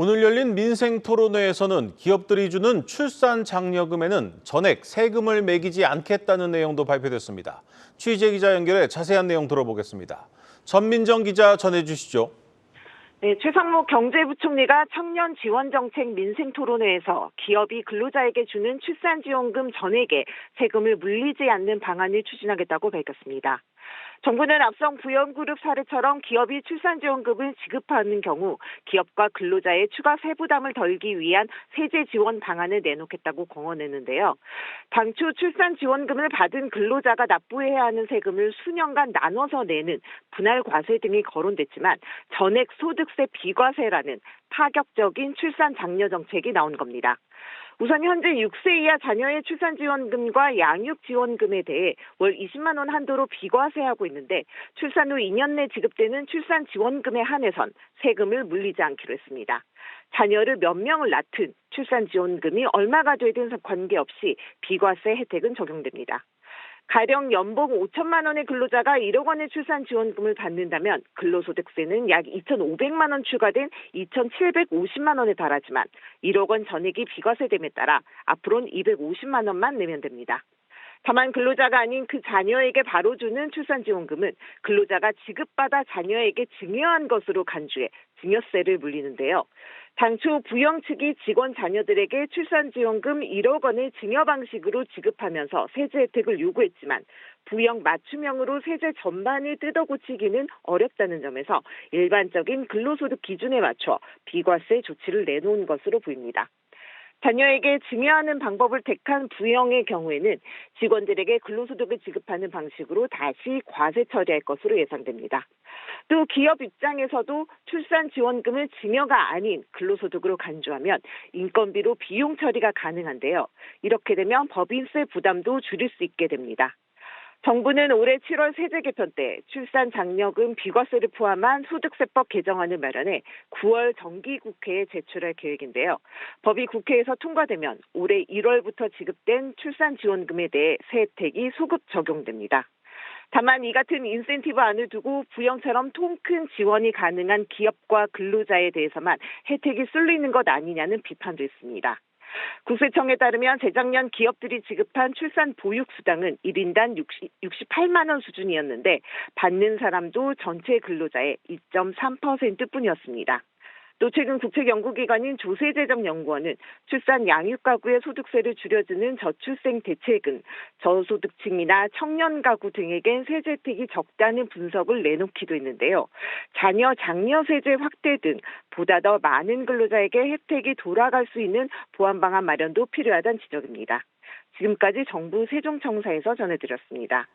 오늘 열린 민생토론회에서는 기업들이 주는 출산 장려금에는 전액 세금을 매기지 않겠다는 내용도 발표됐습니다. 취재기자 연결해 자세한 내용 들어보겠습니다. 전민정 기자 전해주시죠. 네, 최상목 경제부총리가 청년지원정책 민생토론회에서 기업이 근로자에게 주는 출산지원금 전액에 세금을 물리지 않는 방안을 추진하겠다고 밝혔습니다. 정부는 앞선 부영그룹 사례처럼 기업이 출산지원금을 지급하는 경우 기업과 근로자의 추가 세부담을 덜기 위한 세제 지원 방안을 내놓겠다고 공언했는데요. 당초 출산지원금을 받은 근로자가 납부해야 하는 세금을 수년간 나눠서 내는 분할과세 등이 거론됐지만 전액 소득세 비과세라는 파격적인 출산 장려 정책이 나온 겁니다. 우선 현재 6세 이하 자녀의 출산지원금과 양육지원금에 대해 월 20만 원 한도로 비과세하고 있는데 출산 후 2년 내 지급되는 출산지원금에 한해선 세금을 물리지 않기로 했습니다. 자녀를 몇 명을 낳든 출산지원금이 얼마가 되든 관계없이 비과세 혜택은 적용됩니다. 가령 연봉 5천만 원의 근로자가 1억 원의 출산지원금을 받는다면 근로소득세는 약 2,500만 원 추가된 2,750만 원에 달하지만 1억 원 전액이 비과세됨에 따라 앞으로는 250만 원만 내면 됩니다. 다만 근로자가 아닌 그 자녀에게 바로 주는 출산지원금은 근로자가 지급받아 자녀에게 증여한 것으로 간주해 증여세를 물리는데요. 당초 부영 측이 직원 자녀들에게 출산지원금 1억 원을 증여 방식으로 지급하면서 세제 혜택을 요구했지만 부영 맞춤형으로 세제 전반을 뜯어고치기는 어렵다는 점에서 일반적인 근로소득 기준에 맞춰 비과세 조치를 내놓은 것으로 보입니다. 자녀에게 증여하는 방법을 택한 부영의 경우에는 직원들에게 근로소득을 지급하는 방식으로 다시 과세 처리할 것으로 예상됩니다. 또 기업 입장에서도 출산지원금을 증여가 아닌 근로소득으로 간주하면 인건비로 비용 처리가 가능한데요. 이렇게 되면 법인세 부담도 줄일 수 있게 됩니다. 정부는 올해 7월 세제 개편 때 출산 장려금 비과세를 포함한 소득세법 개정안을 마련해 9월 정기국회에 제출할 계획인데요. 법이 국회에서 통과되면 올해 1월부터 지급된 출산지원금에 대해 세 혜택이 소급 적용됩니다. 다만 이 같은 인센티브 안을 두고 부영처럼 통 큰 지원이 가능한 기업과 근로자에 대해서만 혜택이 쏠리는 것 아니냐는 비판도 있습니다. 국세청에 따르면 재작년 기업들이 지급한 출산 보육수당은 1인당 68만 원 수준이었는데 받는 사람도 전체 근로자의 2.3%뿐이었습니다. 또 최근 국책연구기관인 조세재정연구원은 출산 양육 가구의 소득세를 줄여주는 저출생 대책은 저소득층이나 청년 가구 등에겐 세제 혜택이 적다는 분석을 내놓기도 했는데요. 자녀 장려 세제 확대 등 보다 더 많은 근로자에게 혜택이 돌아갈 수 있는 보완 방안 마련도 필요하다는 지적입니다. 지금까지 정부 세종청사에서 전해드렸습니다.